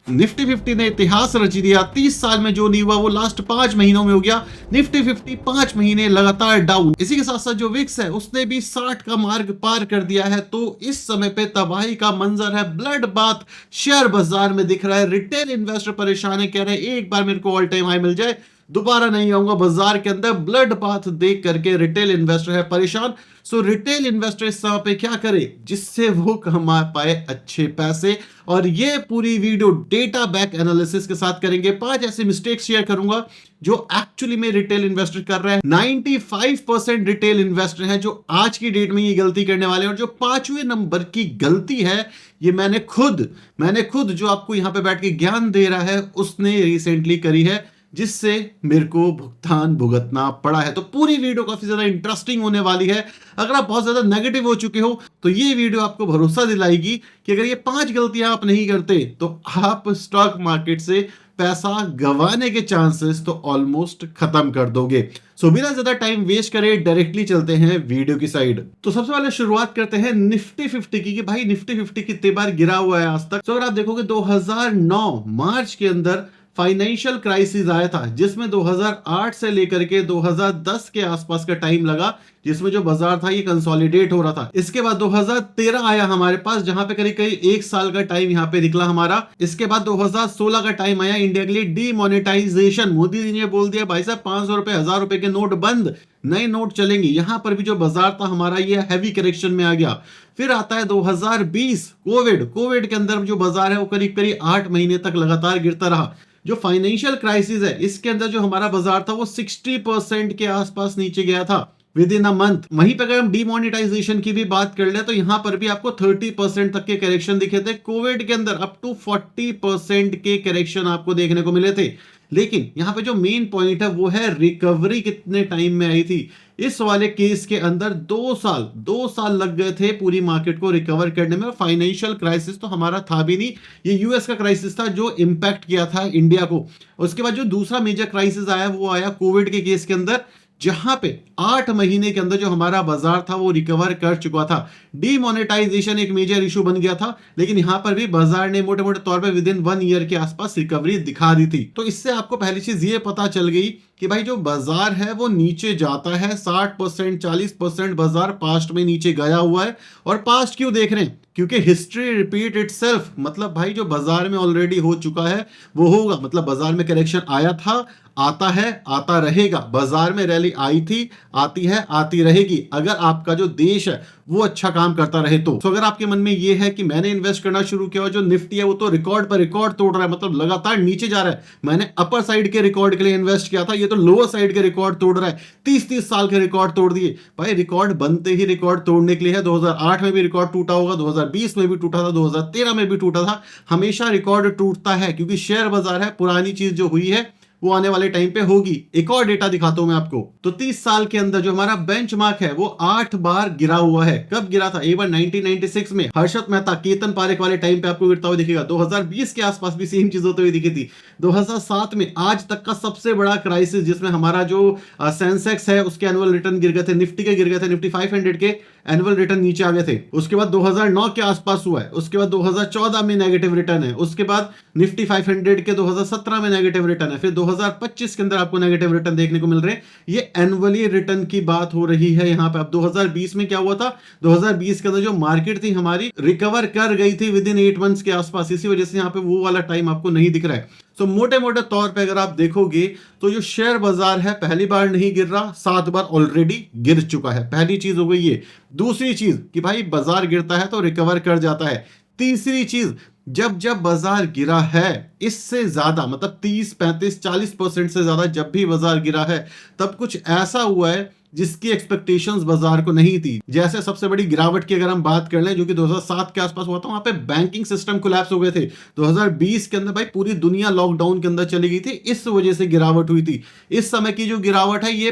Nifty 50 ने इतिहास रच दिया। 30 साल में जो नहीं हुआ वो लास्ट 5 महीनों में हो गया। निफ्टी 50 5 महीने लगातार डाउन। इसी के साथ साथ जो विक्स है उसने भी 60 का मार्ग पार कर दिया है। तो इस समय पे तबाही का मंजर है, ब्लड बाथ शेयर बाजार में दिख रहा है। रिटेल इन्वेस्टर परेशान है, कह रहे हैं एक बार मेरे को ऑल टाइम हाई मिल जाए, दोबारा नहीं आऊंगा बाजार के अंदर। ब्लड बाथ देख करके रिटेल इन्वेस्टर है परेशान। सो रिटेल इन्वेस्टर इस समय पे क्या करे जिससे वो कमा पाए अच्छे पैसे, और ये पूरी वीडियो डेटा बैक एनालिसिस के साथ करेंगे। 5 ऐसे मिस्टेक्स शेयर करूंगा जो एक्चुअली में रिटेल इन्वेस्टर कर रहे हैं। 95% रिटेल इन्वेस्टर हैं जो आज की डेट में ये गलती करने वाले हैं, और जो 5वें नंबर की गलती है ये मैंने खुद जो आपको यहां पे बैठ के ज्ञान दे रहा है उसने रिसेंटली करी है, जिससे मेरे को भुगतान भुगतना पड़ा है। तो पूरी वीडियो काफी ज्यादा इंटरेस्टिंग होने वाली है। अगर आप बहुत ज्यादा नेगेटिव हो चुके हो तो ये वीडियो आपको भरोसा दिलाएगी कि अगर ये 5 गलतियां आप नहीं करते तो आप स्टॉक मार्केट से पैसा गंवाने के चांसेस तो ऑलमोस्ट खत्म कर दोगे। सो बिना ज्यादा टाइम वेस्ट करे डायरेक्टली चलते हैं वीडियो की साइड। तो सबसे पहले शुरुआत करते हैं निफ्टी 50 की, कि भाई निफ्टी 50 कितनी बार गिरा हुआ है आज तक। तो अगर आप देखोगे 2009 मार्च के अंदर फाइनेंशियल क्राइसिस आया था, जिसमें 2008 से लेकर के 2010 के आसपास का टाइम लगा, जिसमें जो बाजार था ये कंसोलिडेट हो रहा था। इसके बाद 2013 आया हमारे पास, जहां पे करीब करीब 1 साल का टाइम यहां पे निकला हमारा। इसके बाद 2016 का टाइम आया इंडिया के लिए डीमोनेटाइजेशन। मोदी जी ने बोल दिया भाई साहब 500 रुपए 1000 रुपए के नोट बंद, नए नोट चलेंगे। यहां पर भी जो बाजार था हमारा ये हैवी करेक्शन में आ गया। फिर आता है 2020 कोविड के अंदर जो बाजार है वो करीब करीब 8 महीने तक लगातार गिरता रहा। जो फाइनेंशियल क्राइसिस है इसके अंदर जो हमारा बाजार था वो 60% के आसपास नीचे गया था विद इन अ मंथ। वहीं पर अगर हम डीमोनेटाइजेशन की भी बात कर ले तो यहां पर भी आपको 30% तक के करेक्शन दिखे थे। कोविड के अंदर अप टू 40% के करेक्शन आपको देखने को मिले थे। लेकिन यहां पे जो मेन पॉइंट है वो है रिकवरी कितने टाइम में आई थी। इस वाले केस के अंदर 2 साल लग गए थे पूरी मार्केट को रिकवर करने में। फाइनेंशियल क्राइसिस तो हमारा था भी नहीं, ये यूएस का क्राइसिस था जो इंपैक्ट किया था इंडिया को। उसके बाद जो दूसरा मेजर क्राइसिस आया वो आया कोविड के केस के अंदर, जहां पे 8 महीने के अंदर जो हमारा बाजार था वो रिकवर कर चुका था। डीमोनेटाइजेशन एक मेजर इशू बन गया था, लेकिन यहां पर भी बाजार ने मोटे मोटे तौर पे विद इन 1 ईयर के आसपास रिकवरी दिखा दी थी। तो इससे आपको पहली चीज ये पता चल गई कि भाई जो बाजार है वो नीचे जाता है। 60% 40% बाजार पास्ट में नीचे गया हुआ है। और पास्ट क्यों देख रहे हैं? क्योंकि हिस्ट्री रिपीट इटसेल्फ। मतलब भाई जो बाजार में ऑलरेडी हो चुका है वो होगा। मतलब बाजार में करेक्शन आया था, आता है, आता रहेगा। बाजार में रैली आई थी, आती है, आती रहेगी, अगर आपका जो देश है वो अच्छा काम करता रहे तो। अगर आपके मन में ये है कि मैंने इन्वेस्ट करना शुरू किया और जो निफ्टी है वो तो रिकॉर्ड पर रिकॉर्ड तोड़ रहा है, मतलब लगातार नीचे जा रहा है, मैंने अपर साइड के रिकॉर्ड के लिए इन्वेस्ट किया था, ये तो लोअर साइड के रिकॉर्ड तोड़ रहा है, 30-30 साल के रिकॉर्ड तोड़ दिए। भाई रिकॉर्ड बनते ही रिकॉर्ड तोड़ने के लिए है। 2008 में भी रिकॉर्ड टूटा होगा, 2020 में भी टूटा था, 2013 में भी टूटा था। हमेशा रिकॉर्ड टूटता है क्योंकि शेयर बाजार है, पुरानी चीज जो हुई है वो आने वाले टाइम पे होगी। एक और डेटा दिखाता हूं मैं आपको। तो 30 साल के अंदर जो हमारा बेंचमार्क है वो 8 बार गिरा हुआ है। कब गिरा था? एक बार 1996 में हर्षद मेहता केतन पारेख वाले टाइम पे आपको गिरता हुआ दिखेगा। 2020 के आसपास भी सेम चीज होते हुए दिखी थी। 2007 में आज तक का सबसे बड़ा क्राइसिस, जिसमें हमारा जो सेंसेक्स है उसके एनुअल रिटर्न गिर गए थे, निफ्टी के गिर गए थे, निफ्टी 500 के एनुअल रिटर्न नीचे आ गए थे। उसके बाद 2009 के आसपास हुआ है। उसके बाद 2014 में नेगेटिव रिटर्न है। उसके बाद निफ्टी 500 के 2017 में नेगेटिव रिटर्न है। फिर 2025 के अंदर आपको नेगेटिव रिटर्न देखने को मिल रहे हैं। ये एनुअली रिटर्न की बात हो रही है यहाँ पे। अब 2020 में क्या हुआ था? 2020 के अंदर जो मार्केट थी हमारी रिकवर कर गई थी विद इन 8 मंथ्स के आसपास। इसी वजह से यहाँ पे वो वाला टाइम आपको नहीं दिख रहा है। तो मोटे मोटे तौर पे अगर आप देखोगे तो जो शेयर बाजार है पहली बार नहीं गिर रहा, 7 बार ऑलरेडी गिर चुका है। पहली चीज हो गई ये। दूसरी चीज कि भाई बाजार गिरता है तो रिकवर कर जाता है। तीसरी चीज, जब जब बाजार गिरा है इससे ज्यादा, मतलब 30, 35, 40% से ज्यादा जब भी बाजार गिरा है तब कुछ ऐसा हुआ है जिसकी एक्सपेक्टेशंस बाजार को नहीं थी। जैसे सबसे बड़ी गिरावट की अगर हम बात कर लें जो कि 2007 के आसपास हुआ था, वहां पे बैंकिंग सिस्टम कोलैप्स हो गए थे। 2020 के अंदर भाई पूरी दुनिया लॉकडाउन के अंदर चली गई थी, इस वजह से गिरावट हुई थी। इस समय की जो गिरावट है ये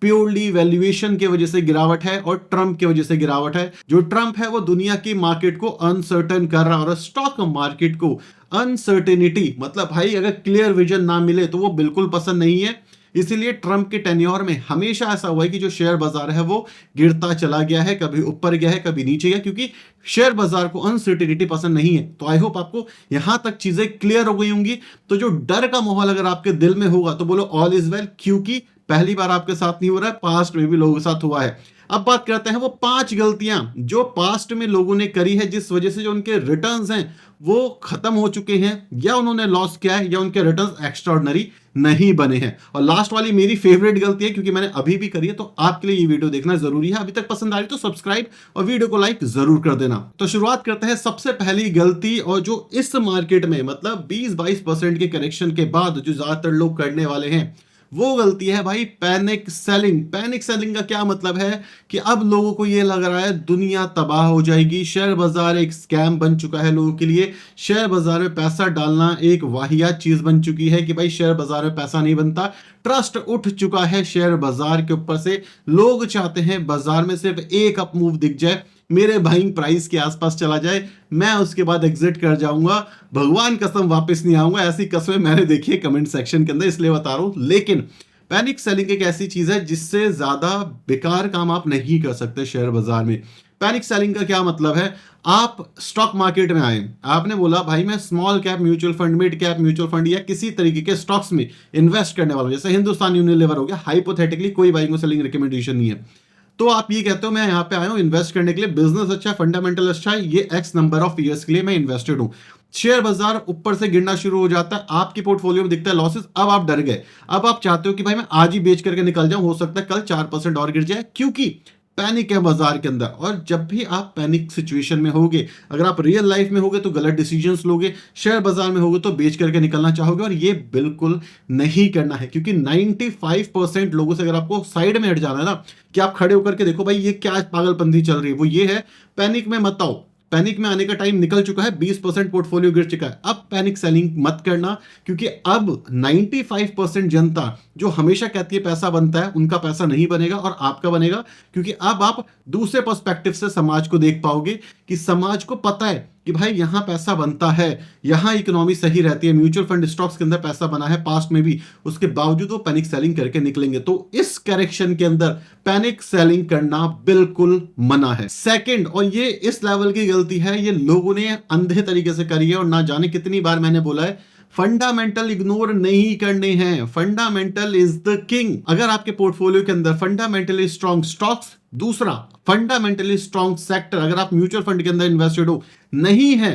प्योरली वैल्यूएशन की वजह से गिरावट है और ट्रंप की वजह से गिरावट है। जो ट्रंप है वो दुनिया की मार्केट को अनसर्टेन कर रहा है, और स्टॉक मार्केट को अनसर्टेनिटी, मतलब भाई अगर क्लियर विजन ना मिले तो वो बिल्कुल पसंद नहीं है। इसीलिए ट्रंप के टेन्योर में हमेशा ऐसा हुआ है कि जो शेयर बाजार है वो गिरता चला गया है, कभी ऊपर गया है, कभी नीचे गया, क्योंकि शेयर बाजार को अनसर्टेनिटी पसंद नहीं है। तो आई होप आपको यहां तक चीजें क्लियर हो गई होंगी। तो जो डर का माहौल अगर आपके दिल में होगा तो बोलो ऑल इज वेल, क्योंकि पहली बार आपके साथ नहीं हो रहा है, पास्ट में भी लोगों के साथ हुआ है। अब बात करते हैं वो 5 गलतियां जो पास्ट में लोगों ने करी है, जिस वजह से जो उनके रिटर्न्स हैं वो खत्म हो चुके हैं, या उन्होंने लॉस किया है, या उनके रिटर्न्स एक्स्ट्राऑर्डिनरी नहीं बने हैं। और लास्ट वाली मेरी फेवरेट गलती है, क्योंकि मैंने अभी भी करी है, तो आपके लिए ये वीडियो देखना जरूरी है। अभी तक पसंद आ रही तो सब्सक्राइब और वीडियो को लाइक जरूर कर देना। तो शुरुआत करते हैं सबसे पहली गलती, और जो इस मार्केट में मतलब 20-22% के करेक्शन के बाद जो ज्यादातर लोग करने वाले हैं, वो गलती है भाई पैनिक सेलिंग। पैनिक सेलिंग का क्या मतलब है कि अब लोगों को ये लग रहा है दुनिया तबाह हो जाएगी, शेयर बाजार एक स्कैम बन चुका है लोगों के लिए, शेयर बाजार में पैसा डालना एक वाहियात चीज बन चुकी है कि भाई शेयर बाजार में पैसा नहीं बनता, ट्रस्ट उठ चुका है शेयर बाजार के ऊपर से। लोग चाहते हैं बाजार में सिर्फ एक अप मूव दिख जाए, मेरे बाइंग प्राइस के आसपास चला जाए, मैं उसके बाद एग्जिट कर जाऊंगा, भगवान कसम वापस नहीं आऊंगा। ऐसी कस्में मैंने देखी है कमेंट सेक्शन के अंदर, इसलिए बता रहा हूं। लेकिन पैनिक सेलिंग एक ऐसी चीज है जिससे ज्यादा बेकार काम आप नहीं कर सकते शेयर बाजार में। पैनिक सेलिंग का क्या मतलब है, आप स्टॉक मार्केट में आए, आपने बोला भाई मैं small cap mutual fund, mid cap mutual fund या किसी तरीके के स्टॉक्स में इन्वेस्ट करने वाला हूं, जैसे हिंदुस्तान यूनिलीवर हो गया, हाइपोथेटिकली कोई बाइंग और सेलिंग रिकमेंडेशन नहीं है। तो आप ये कहते हो मैं यहाँ पे आया हूँ इन्वेस्ट करने के लिए, बिजनेस अच्छा है, फंडामेंटल अच्छा है, ये एक्स नंबर ऑफ ईयर्स के लिए मैं इन्वेस्टेड हूँ। शेयर बाजार ऊपर से गिरना शुरू हो जाता है, आपकी पोर्टफोलियो में दिखता है लॉसेस, अब आप डर गए, अब आप चाहते हो कि भाई मैं आज ही बेच करके निकल जाऊं, हो सकता है कल 4% और गिर जाए, क्योंकि पैनिक है बाजार के अंदर। और जब भी आप पैनिक सिचुएशन में होगे, अगर आप रियल लाइफ में होगे तो गलत डिसीजंस लोगे, शेयर बाजार में होगे तो बेच करके निकलना चाहोगे, और ये बिल्कुल नहीं करना है। क्योंकि 95% लोगों से अगर आपको साइड में हट जाना है ना, कि आप खड़े होकर के देखो भाई ये क्या पागलपंथी चल रही है, वो ये है पैनिक में मत आओ, पैनिक में आने का टाइम निकल चुका है, 20% पोर्टफोलियो गिर चुका है, अब पैनिक सेलिंग मत करना। क्योंकि अब 95% जनता जो हमेशा कहती है पैसा बनता है, उनका पैसा नहीं बनेगा और आपका बनेगा। क्योंकि अब आप दूसरे पर्सपेक्टिव से समाज को देख पाओगे कि समाज को पता है कि भाई यहां पैसा बनता है, यहां इकोनॉमी सही रहती है, म्यूचुअल फंड स्टॉक्स के अंदर पैसा बना है पास्ट में भी, उसके बावजूद वो पैनिक सेलिंग करके निकलेंगे। तो इस करेक्शन के अंदर पैनिक सेलिंग करना बिल्कुल मना है। सेकंड, और ये इस लेवल की गलती है, ये लोगों ने अंधे तरीके से करी है, और ना जाने कितनी बार मैंने बोला है फंडामेंटल इग्नोर नहीं करने हैं, फंडामेंटल इज द किंग। अगर आपके पोर्टफोलियो के अंदर फंडामेंटली स्ट्रॉन्ग स्टॉक्स, दूसरा फंडामेंटली स्ट्रॉन्ग सेक्टर, अगर आप म्यूचुअल फंड के अंदर इन्वेस्टेड हो नहीं है,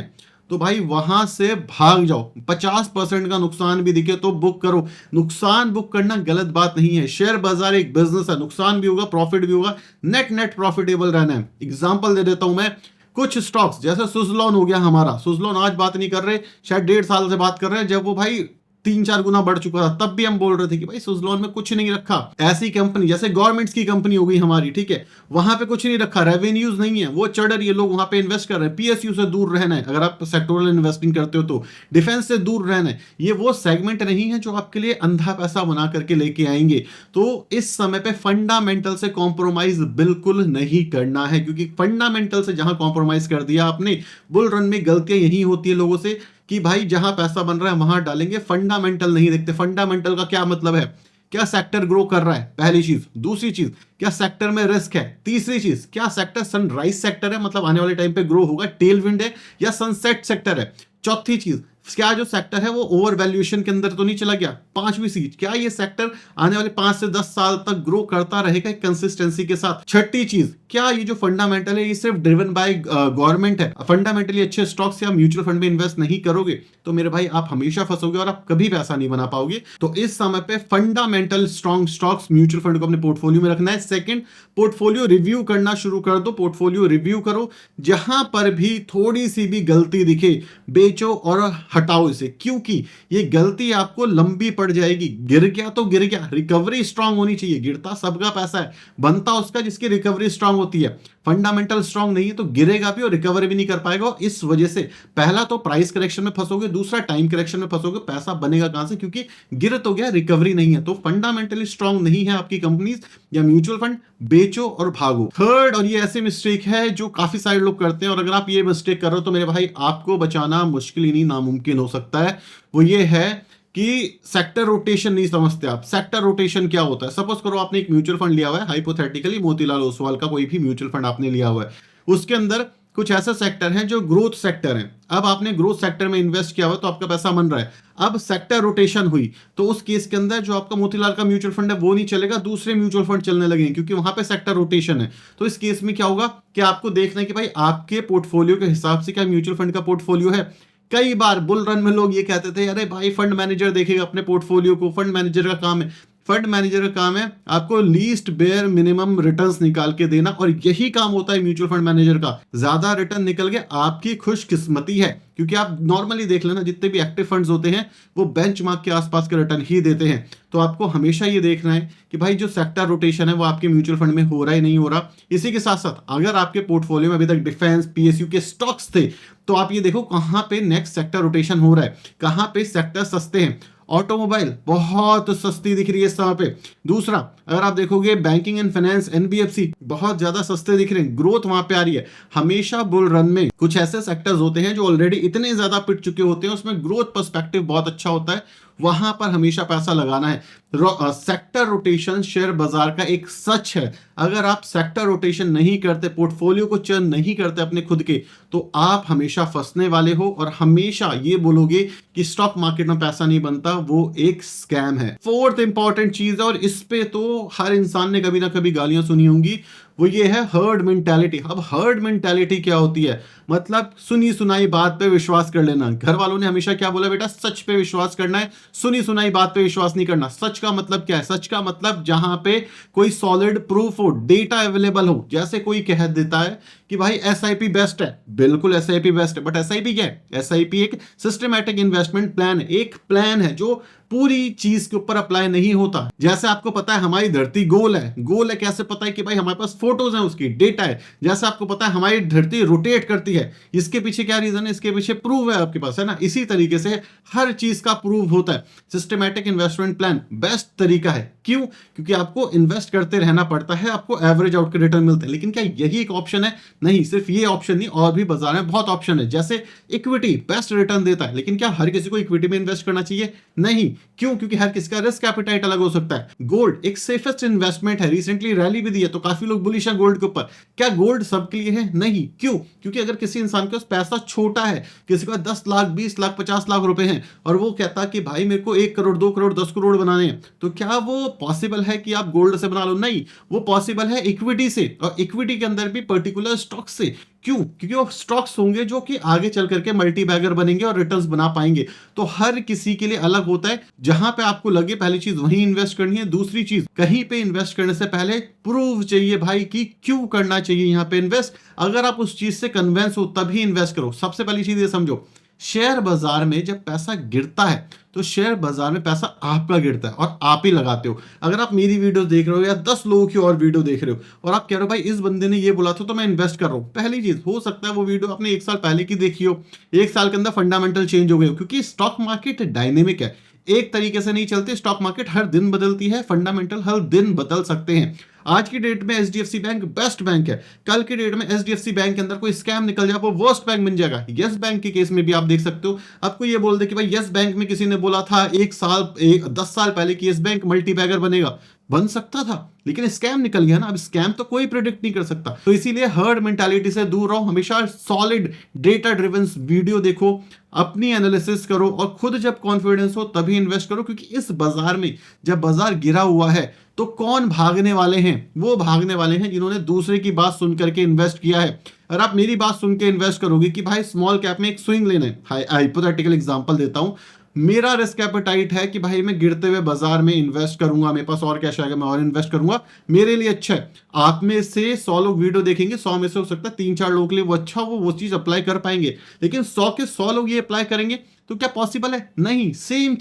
तो भाई वहां से भाग जाओ। 50% का नुकसान भी दिखे तो बुक करो, नुकसान बुक करना गलत बात नहीं है, शेयर बाजार एक बिजनेस है, नुकसान भी होगा प्रॉफिट भी होगा, नेट नेट प्रॉफिटेबल रहना है। एग्जांपल दे देता हूं मैं, कुछ स्टॉक्स जैसे सुजलॉन हो गया हमारा, सुजलॉन आज बात नहीं कर रहे, शायद 1.5 साल से बात कर रहे हैं, जब वो भाई 3-4 गुना बढ़ चुका था, तब भी हम बोल रहे थे कि भाई सुजलॉन में कुछ नहीं रखा। ऐसी कंपनी जैसे गवर्नमेंट्स की कंपनी हो गई हमारी, ठीक है, वहां पे कुछ नहीं रखा, रेवेन्यूज नहीं है, वो चढ़ रही है, लोग वहां पे इन्वेस्ट कर रहे हैं। पीएसयू से दूर रहना है, अगर आप सेक्टोरल इन्वेस्टिंग करते हो तो डिफेंस से दूर रहना है। ये वो सेगमेंट नहीं है जो आपके लिए अंधा पैसा बना करके लेके आएंगे। तो इस समय पे फंडामेंटल से कॉम्प्रोमाइज बिल्कुल नहीं करना है, क्योंकि फंडामेंटल से जहां कॉम्प्रोमाइज कर दिया आपने, बुल रन में गलतियां यही होती है लोगों से कि भाई जहां पैसा बन रहा है वहां डालेंगे, फंडामेंटल नहीं देखते। फंडामेंटल का क्या मतलब है, क्या सेक्टर ग्रो कर रहा है, पहली चीज। दूसरी चीज, क्या सेक्टर में रिस्क है। तीसरी चीज, क्या सेक्टर सनराइज सेक्टर है, मतलब आने वाले टाइम पे ग्रो होगा, टेल विंड है, या सनसेट सेक्टर है। चौथी चीज, क्या जो सेक्टर है वो ओवर वैल्यूएशन के अंदर तो नहीं चला गया। पांचवी चीज, क्या ये सेक्टर आने वाले 5 से 10 साल तक ग्रो करता रहेगा कंसिस्टेंसी के साथ। छठी चीज, क्या ये जो फंडामेंटल है ये सिर्फ ड्रिवन बाय गवर्नमेंट है, फंडामेंटली अच्छे स्टॉक्स या म्यूचुअल फंड में इन्वेस्ट नहीं करोगे तो मेरे भाई आप हमेशा फंसोगे और आप कभी पैसा नहीं बना पाओगे। तो इस समय पे fundamental strong stocks mutual fund को अपने पोर्टफोलियो में रखना है। सेकंड, पोर्टफोलियो रिव्यू करना शुरू कर दो, पोर्टफोलियो रिव्यू करो, जहां पर भी थोड़ी सी भी गलती दिखे बेचो और हटाओ इसे, क्योंकि ये गलती आपको लंबी पड़ जाएगी। गिर गया तो गिर गया, रिकवरी स्ट्रांग होनी चाहिए। गिरता सबका पैसा है, बनता उसका जिसकी रिकवरी स्ट्रांग होती है। फंडामेंटल स्ट्रांग नहीं है तो गिरेगा भी और रिकवरी भी नहीं कर पाएगा। इस वजह से पहला तो प्राइस करेक्शन में फंसोगे, दूसरा टाइम करेक्शन में फंसोगे। पैसा बनेगा कहां से, क्योंकि गिर तो गया, रिकवरी नहीं है। तो फंडामेंटली स्ट्रांग नहीं है आपकी कंपनीज या म्यूचुअल फंड, बेचो और भागो। थर्ड, और ये ऐसी मिस्टेक है जो काफी सारे लोग करते हैं, और अगर आप ये मिस्टेक कर रहे हो तो मेरे भाई आपको बचाना मुश्किल ही नहीं नामुमकिन हो सकता है। वो ये है कि सेक्टर रोटेशन नहीं समझते आप। सेक्टर रोटेशन क्या होता है? सपोज करो आपने एक म्यूचुअल फंड लिया हुआ है, हाइपोथेटिकली मोतीलाल ओसवाल का कोई भी म्यूचुअल फंड आपने लिया हुआ है, उसके अंदर कुछ ऐसे सेक्टर हैं जो ग्रोथ सेक्टर हैं। अब आपने ग्रोथ सेक्टर में इन्वेस्ट किया हुआ तो आपका पैसा बन रहा है। अब सेक्टर रोटेशन हुई तो उस केस के अंदर जो आपका मोतीलाल का म्यूचुअल फंड है वो नहीं चलेगा, दूसरे म्यूचुअल फंड चलने लगेंगे, क्योंकि वहां पे सेक्टर रोटेशन है। तो इस केस में क्या होगा कि आपको देखना है कि भाई आपके पोर्टफोलियो के हिसाब से क्या म्यूचुअल फंड का पोर्टफोलियो है। कई बार बुल रन में लोग ये कहते थे अरे भाई फंड मैनेजर देखेगा अपने पोर्टफोलियो को, फंड मैनेजर का काम है। फंड मैनेजर का काम है आपको लीस्ट बेयर मिनिमम रिटर्न्स निकाल के देना, और यही काम होता है म्यूचुअल फंड मैनेजर का। ज्यादा रिटर्न निकल गए आपकी खुशकिस्मती है, क्योंकि आप नॉर्मली देख लेना जितने भी एक्टिव फंड्स होते हैं वो बेंचमार्क के आसपास के रिटर्न ही देते हैं। तो आपको हमेशा ये देखना है कि भाई जो सेक्टर रोटेशन है वो आपके म्यूचुअल फंड में हो रहा है नहीं हो रहा। इसी के साथ साथ अगर आपके पोर्टफोलियो में अभी तक डिफेंस पीएसयू के स्टॉक्स थे तो आप ये देखो कहां पे नेक्स्ट सेक्टर रोटेशन हो रहा है, कहां पे सेक्टर सस्ते हैं। ऑटोमोबाइल बहुत सस्ती दिख रही है इस समय पे। दूसरा अगर आप देखोगे बैंकिंग एंड फाइनेंस एनबीएफसी बहुत ज्यादा सस्ते दिख रहे हैं, ग्रोथ वहां पे आ रही है। हमेशा बुल रन में कुछ ऐसे सेक्टर्स होते हैं जो ऑलरेडी इतने ज्यादा पिट चुके होते हैं, उसमें ग्रोथ पर्सपेक्टिव बहुत अच्छा होता है, वहां पर हमेशा पैसा लगाना है। सेक्टर रोटेशन शेयर बाजार का एक सच है। अगर आप सेक्टर रोटेशन नहीं करते, पोर्टफोलियो को चर्न नहीं करते अपने खुद के, तो आप हमेशा फंसने वाले हो और हमेशा ये बोलोगे कि स्टॉक मार्केट में पैसा नहीं बनता, वो एक स्कैम है। फोर्थ इंपॉर्टेंट चीज है, और इस पे तो हर इंसान ने कभी ना कभी गालियां सुनी होंगी, वो ये है हर्ड मेंटालिटी। अब हर्ड मेंटालिटी क्या होती है? मतलब सुनी सुनाई बात पे विश्वास कर लेना। घर वालों ने हमेशा क्या बोला, बेटा सच पे विश्वास करना है, सुनी सुनाई बात पे विश्वास नहीं करना। सच का मतलब क्या है? सच का मतलब जहां पे कोई सॉलिड प्रूफ हो, डेटा अवेलेबल हो। जैसे कोई कह देता है कि भाई एसआईपी बेस्ट है, बिल्कुल एसआईपी बेस्ट है, बट एसआईपी क्या है? एसआईपी एक सिस्टमैटिक इन्वेस्टमेंट प्लान है, एक प्लान है जो पूरी चीज के ऊपर अप्लाई नहीं होता। जैसे आपको पता है हमारी धरती गोल है, गोल है कैसे पता है कि भाई हमारे पास फोटोज हैं, उसकी डेटा है। जैसे आपको पता है हमारी धरती रोटेट करती है, इसके पीछे क्या रीजन है? इसके पीछे प्रूफ है आपके पास, है ना। इसी तरीके से हर चीज का प्रूफ होता है। सिस्टमैटिक इन्वेस्टमेंट प्लान बेस्ट तरीका है। क्यों? क्योंकि आपको इन्वेस्ट करते रहना पड़ता है, आपको एवरेज आउट के रिटर्न मिलते हैं। लेकिन क्या यही एक ऑप्शन है? नहीं, सिर्फ ये ऑप्शन नहीं, और भी बाजार में बहुत ऑप्शन है। जैसे इक्विटी बेस्ट रिटर्न देता है, लेकिन क्या हर किसी को इक्विटी में इन्वेस्ट करना चाहिए? नहीं। क्यों? क्योंकि हर किसी का रिस्क एपेटाइट अलग हो सकता है। गोल्ड एक सेफेस्ट इन्वेस्टमेंट है, रिसेंटली रैली भी दी है, तो काफी लोग बुलिश हैं गोल्ड के ऊपर। क्या गोल्ड सबके लिए है? नहीं। क्यों? क्योंकि अगर किसी इंसान के पास पैसा छोटा है, किसी का 10 लाख 20 लाख 50 लाख रुपए हैं, और वो कहता कि भाई मेरे को 1 करोड़ 2 करोड़ 10 करोड़ बनाने हैं, तो क्या वो पॉसिबल है कि आप गोल्ड से बना लो? नहीं, वो पॉसिबल है इक्विटी से, और इक्विटी के अंदर भी पर्टिकुलर स्टॉक से। क्यों? क्योंकि वो स्टॉक्स होंगे जो कि आगे चल करके मल्टी बैगर बनेंगे और रिटर्न्स बना पाएंगे। तो हर किसी के लिए अलग होता है। जहां पे आपको लगे पहली चीज वहीं इन्वेस्ट करनी है। दूसरी चीज, कहीं पे इन्वेस्ट करने से पहले प्रूव चाहिए भाई कि क्यों करना चाहिए यहाँ पे इन्वेस्ट। अगर आप उस चीज से कन्विंस हो तभी इन्वेस्ट करो। सबसे पहली चीज ये समझो, शेयर बाजार में जब पैसा गिरता है तो शेयर बाजार में पैसा आपका गिरता है और आप ही लगाते हो। अगर आप मेरी वीडियो देख रहे हो या 10 लोगों की और वीडियो देख रहे हो और आप कह रहे हो भाई इस बंदे ने ये बोला था तो मैं इन्वेस्ट कर रहा हूं, पहली चीज हो सकता है वो वीडियो आपने 1 साल पहले की देखी हो, 1 साल के अंदर फंडामेंटल चेंज हो गए हो, क्योंकि स्टॉक मार्केट डायनेमिक है, एक तरीके से नहीं चलती। स्टॉक मार्केट हर दिन बदलती है, फंडामेंटल हर दिन बदल सकते हैं। आज की डेट में एचडीएफसी बैंक बेस्ट बैंक है, कल की डेट में एचडीएफसी बैंक के अंदर कोई स्कैम निकल जाए वो वर्स्ट बैंक बन जाएगा। यस बैंक के केस में भी आप देख सकते हो, आपको ये बोल दे कि भाई यस बैंक में किसी ने बोला था 10 साल पहले कि यस बैंक मल्टी बैगर बनेगा, बन सकता था, लेकिन स्कैम निकल गया ना। अब स्कैम तो कोई प्रेडिक्ट नहीं कर सकता। तो इसीलिए हर्ड मेंटालिटी से दूर रहो, हमेशा सॉलिड डेटा ड्रिवन वीडियो देखो, अपनी एनालिसिस करो, और खुद जब कॉन्फिडेंस हो तभी इन्वेस्ट करो। क्योंकि इस बाजार में जब बाजार गिरा हुआ है तो कौन भागने वाले हैं? वो भागने वाले हैं जिन्होंने दूसरे की बात सुन करके इन्वेस्ट किया है। अगर आप मेरी बात सुन के इन्वेस्ट करोगे कि भाई स्मॉल कैप में एक स्विंग लेना है, हाइपोथेटिकल एग्जांपल देता हूं, मेरा रिस्क एपेटाइट है कि भाई मैं गिरते हुए बाजार में इन्वेस्ट करूंगा, मेरे पास और कैश आएगा, मैं और इन्वेस्ट करूंगा, मेरे लिए अच्छा है। आप में से 100 लोग वीडियो देखेंगे, 100 में से हो सकता है 3-4 लोगों के लिए वो अच्छा, वो चीज अप्लाई कर पाएंगे, लेकिन 100 के 100 लोग ये अप्लाई करेंगे तो क्या पॉसिबल है? नहीं। सेम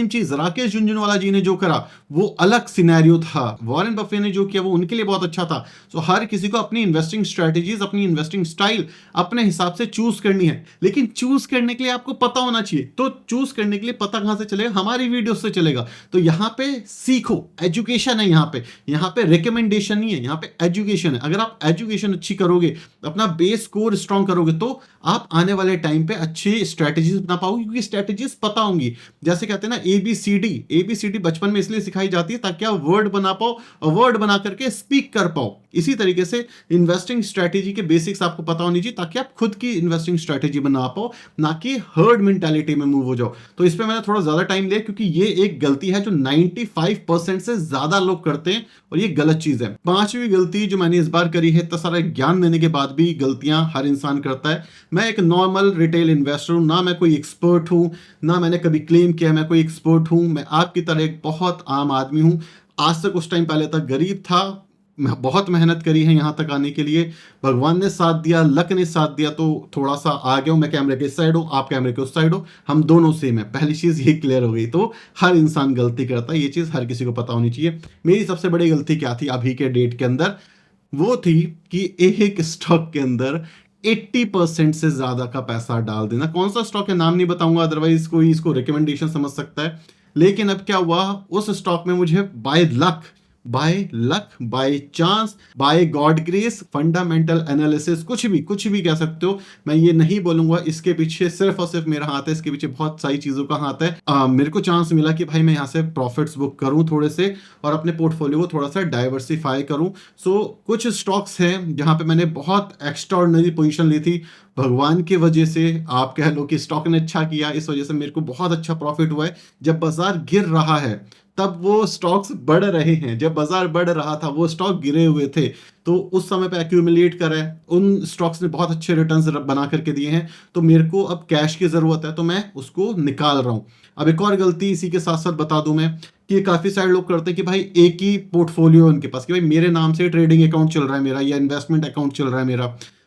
चीज राकेश झुनझुनवाला जी ने जो करा वो अलग सिनेरियो था, वॉरेन बफे ने जो किया वो उनके लिए बहुत अच्छा था। सो हर किसी को अपनी इन्वेस्टिंग स्ट्रेटेजीज, अपनी इन्वेस्टिंग स्टाइल अपने हिसाब से चूज करनी है, लेकिन चूज करने के लिए आपको पता होना चाहिए। तो चूज करने के लिए पता कहां से चलेगा? हमारी वीडियो से चलेगा। तो यहां पे सीखो, एजुकेशन है यहां पे रिकमेंडेशन नहीं है, यहां पे एजुकेशन है। अगर आप एजुकेशन अच्छी करोगे, अपना बेस कोर स्ट्रॉन्ग करोगे, तो आप आने वाले टाइम पे अच्छी स्ट्रेटेजीज बना पाओगे। क्योंकि स्ट्रेटेजीज पता होंगी। जैसे कहते हैं ना ABCD बचपन में इसलिए सिखाई जाती है ताकि आप वर्ड बना पाओ और वर्ड बना करके स्पीक कर पाओ। इसी तरीके से इन्वेस्टिंग स्ट्रेटेजी के बेसिक्स आपको पता होनी चाहिए ताकि आप खुद की इन्वेस्टिंग स्ट्रेटेजी बना पाओ, ना कि हर्ड मेंटालिटी में मूव हो जाओ। तो इस पे मैंने थोड़ा ज्यादा टाइम लिया क्योंकि ये एक गलती है जो 95% से ज्यादा लोग करते हैं और ये गलत चीज है। पांचवी गलती जो मैंने इस बार करी है, इतना सारा ज्ञान देने के बाद भी गलतियां हर इंसान करता है। मैं एक नॉर्मल रिटेल इन्वेस्टर हूं, ना मैं कोई एक्सपर्ट हूं, ना मैंने कभी क्लेम किया मैं कोई एक्सपर्ट हूं। मैं आपकी तरह एक बहुत आम आदमी हूं। आज से कुछ टाइम पहले तक गरीब था, बहुत मेहनत करी है यहाँ तक आने के लिए। भगवान ने साथ दिया, लक ने साथ दिया, तो थोड़ा सा आ गया हूँ। मैं कैमरे के इस साइड हूँ, आप कैमरे के उस साइड हो, हम दोनों सेम है। पहली चीज ये क्लियर हो गई। तो हर इंसान गलती करता है, ये चीज हर किसी को पता होनी चाहिए। मेरी सबसे बड़ी गलती क्या थी अभी के डेट के अंदर? वो थी कि एक स्टॉक के अंदर 80% से ज्यादा का पैसा डाल देना। कौन सा स्टॉक है नाम नहीं बताऊंगा, अदरवाइज कोई इसको रिकमेंडेशन समझ सकता है। लेकिन अब क्या हुआ, उस स्टॉक में मुझे by luck, by chance, by God grace, fundamental analysis, कुछ भी कह सकते हो। मैं ये नहीं बोलूंगा इसके पीछे सिर्फ और सिर्फ मेरा हाथ है, इसके पीछे बहुत सारी चीजों का हाथ है। मेरे को चांस मिला कि भाई मैं यहाँ से प्रॉफिट्स बुक करूं थोड़े से और अपने पोर्टफोलियो को थोड़ा सा डाइवर्सिफाई करूं। सो कुछ स्टॉक्स हैं जहां पे मैंने बहुत एक्स्ट्राऑर्डिनरी पोजीशन ली थी। भगवान की वजह से आप कह लो कि स्टॉक ने अच्छा किया, इस वजह से मेरे को बहुत अच्छा प्रॉफिट हुआ है। जब बाजार गिर रहा है तब वो स्टॉक्स बढ़ रहे हैं, जब बाजार बढ़ रहा था वो स्टॉक गिरे हुए थे। तो उस समय पे एक्यूमुलेट करा है, उन स्टॉक्स ने बहुत अच्छे रिटर्न्स बना करके दिए हैं। तो मेरे को अब कैश की जरूरत है, तो मैं उसको निकाल रहा हूँ। अब एक और गलती इसी के साथ साथ बता दूं मैं कि काफी सारे लोग करते हैं कि भाई एक ही पोर्टफोलियो उनके पास, कि भाई मेरे नाम से ट्रेडिंग अकाउंट चल रहा है मेरा, या इन्वेस्टमेंट अकाउंट चल रहा है मेरा,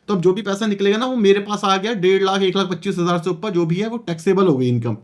तो अब जो भी पैसा निकलेगा ना वो मेरे पास आ गया। 1.5 लाख 1,25,000 से ऊपर जो भी है वो टैक्सेबल हो गई इनकम।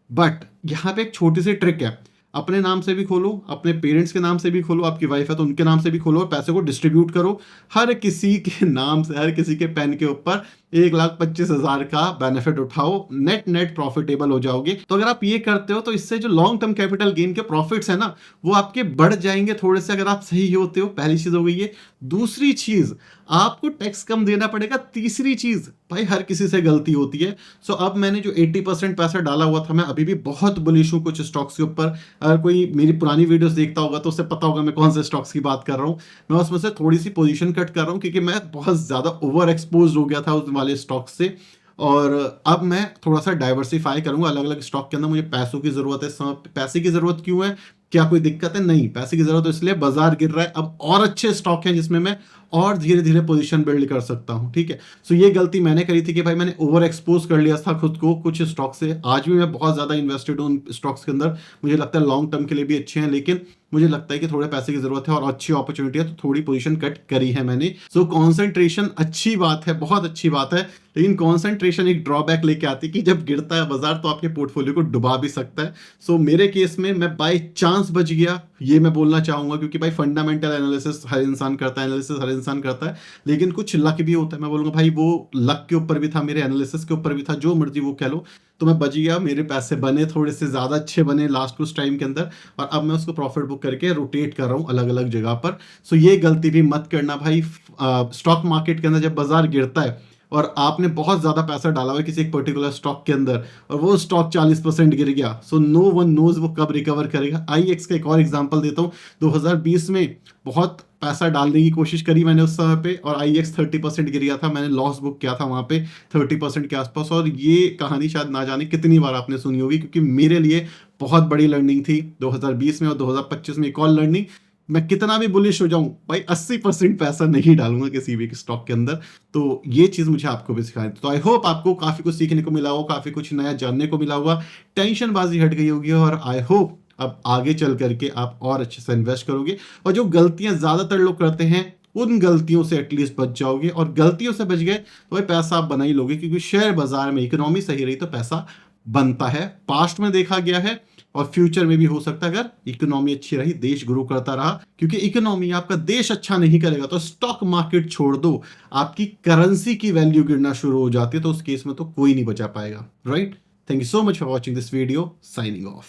बट यहाँ पे एक छोटी सी ट्रिक है, अपने नाम से भी खोलो, अपने पेरेंट्स के नाम से भी खोलो, आपकी वाइफ है तो उनके नाम से भी खोलो और पैसे को डिस्ट्रीब्यूट करो। हर किसी के नाम से, हर किसी के पेन के ऊपर 1,25,000 का बेनिफिट उठाओ, नेट प्रॉफिटेबल हो जाओगे। तो अगर आप ये करते हो तो इससे जो लॉन्ग टर्म कैपिटल गेन के प्रॉफिट्स है ना वो आपके बढ़ जाएंगे थोड़े से, अगर आप सही होते हो। पहली चीज हो गई है। दूसरी चीज, आपको टैक्स कम देना पड़ेगा। तीसरी चीज, भाई हर किसी से गलती होती है। सो अब मैंने जो 80% पैसा डाला हुआ था, मैं अभी भी बहुत बुलिश हूं कुछ स्टॉक्स के ऊपर। अगर कोई मेरी पुरानी वीडियोस देखता होगा तो उसे पता होगा मैं कौन से स्टॉक्स की बात कर रहा हूं। मैं उसमें से थोड़ी सी पोजीशन कट कर रहा हूं क्योंकि मैं बहुत ज्यादा ओवर एक्सपोज हो गया था उस वाले स्टॉक से। और अब मैं थोड़ा सा डाइवर्सिफाई करूंगा अलग अलग स्टॉक के अंदर। मुझे पैसों की जरूरत है। पैसे की जरूरत क्यों है? क्या कोई दिक्कत है? नहीं, पैसे की जरूरत तो इसलिए बाजार गिर रहा है। अब और अच्छे स्टॉक हैं जिसमें मैं और धीरे धीरे पोजीशन बिल्ड कर सकता हूं। ठीक है, सो ये गलती मैंने करी थी कि भाई मैंने ओवर एक्सपोज कर लिया था खुद को कुछ स्टॉक से। आज भी मैं बहुत ज्यादा इन्वेस्टेड हूं स्टॉक्स के अंदर। मुझे लगता है लॉन्ग टर्म के लिए भी अच्छे हैं, लेकिन मुझे लगता है कि थोड़े पैसे की जरूरत है और अच्छी अपॉर्चुनिटी है, तो थोड़ी पोजीशन कट करी है मैंने। सो कॉन्सेंट्रेशन अच्छी बात है, बहुत अच्छी बात है, लेकिन कॉन्सेंट्रेशन एक ड्रॉबैक लेके आती है कि जब गिरता है बाजार तो आपके पोर्टफोलियो को डुबा भी सकता है। सो मेरे केस में मैं बाय चांस बच गया, ये मैं बोलना चाहूंगा, क्योंकि भाई फंडामेंटल एनालिसिस हर इंसान करता है, एनालिसिस हर इंसान करता है, लेकिन कुछ लक भी होता है। मैं बोलूंगा भाई वो लक के ऊपर भी था, मेरे एनालिसिस के ऊपर भी था, जो मर्जी वो कह लो। तो मैं बच गया, मेरे पैसे बने, थोड़े से ज्यादा अच्छे बने लास्ट कुछ टाइम के अंदर, और अब मैं उसको प्रॉफिट बुक करके रोटेट कर रहा हूँ अलग अलग जगह पर। सो ये गलती भी मत करना भाई। स्टॉक मार्केट के अंदर जब बाजार गिरता है और आपने बहुत ज्यादा पैसा डाला हुआ है किसी एक पर्टिकुलर स्टॉक के अंदर और वो स्टॉक 40% गिर गया, सो नो वन नोज वो कब रिकवर करेगा। IEX का एक और एग्जांपल देता हूँ। 2020 में बहुत पैसा डालने की कोशिश करी मैंने उस समय पे, और IEX 30% गिर गया था। मैंने लॉस बुक किया था वहां पे 30% के आसपास। और ये कहानी शायद ना जाने कितनी बार आपने सुनी होगी, क्योंकि मेरे लिए बहुत बड़ी लर्निंग थी 2020 में। और 2025 में एक और लर्निंग, मैं कितना भी बुलिश हो जाऊं भाई 80% पैसा नहीं डालूंगा किसी भी स्टॉक के अंदर। तो ये चीज मुझे आपको भी सिखानी थी। तो आई होप आपको काफी कुछ सीखने को मिला होगा, काफी कुछ नया जानने को मिला होगा, टेंशन बाजी हट गई होगी, और आई होप अब आगे चल करके आप और अच्छे से इन्वेस्ट करोगे। और जो गलतियां ज्यादातर लोग करते हैं उन गलतियों से एटलीस्ट बच जाओगे, और गलतियों से बच गए तो भाई पैसा आप बना ही लोगे, क्योंकि शेयर बाजार में इकोनॉमी सही रही तो पैसा बनता है। पास्ट में देखा गया है और फ्यूचर में भी हो सकता है, अगर इकोनॉमी अच्छी रही, देश ग्रो करता रहा। क्योंकि इकोनॉमी, आपका देश अच्छा नहीं करेगा तो स्टॉक मार्केट छोड़ दो, आपकी करेंसी की वैल्यू गिरना शुरू हो जाती है, तो उस केस में तो कोई नहीं बचा पाएगा, right. Thank you so much for watching this video, signing off.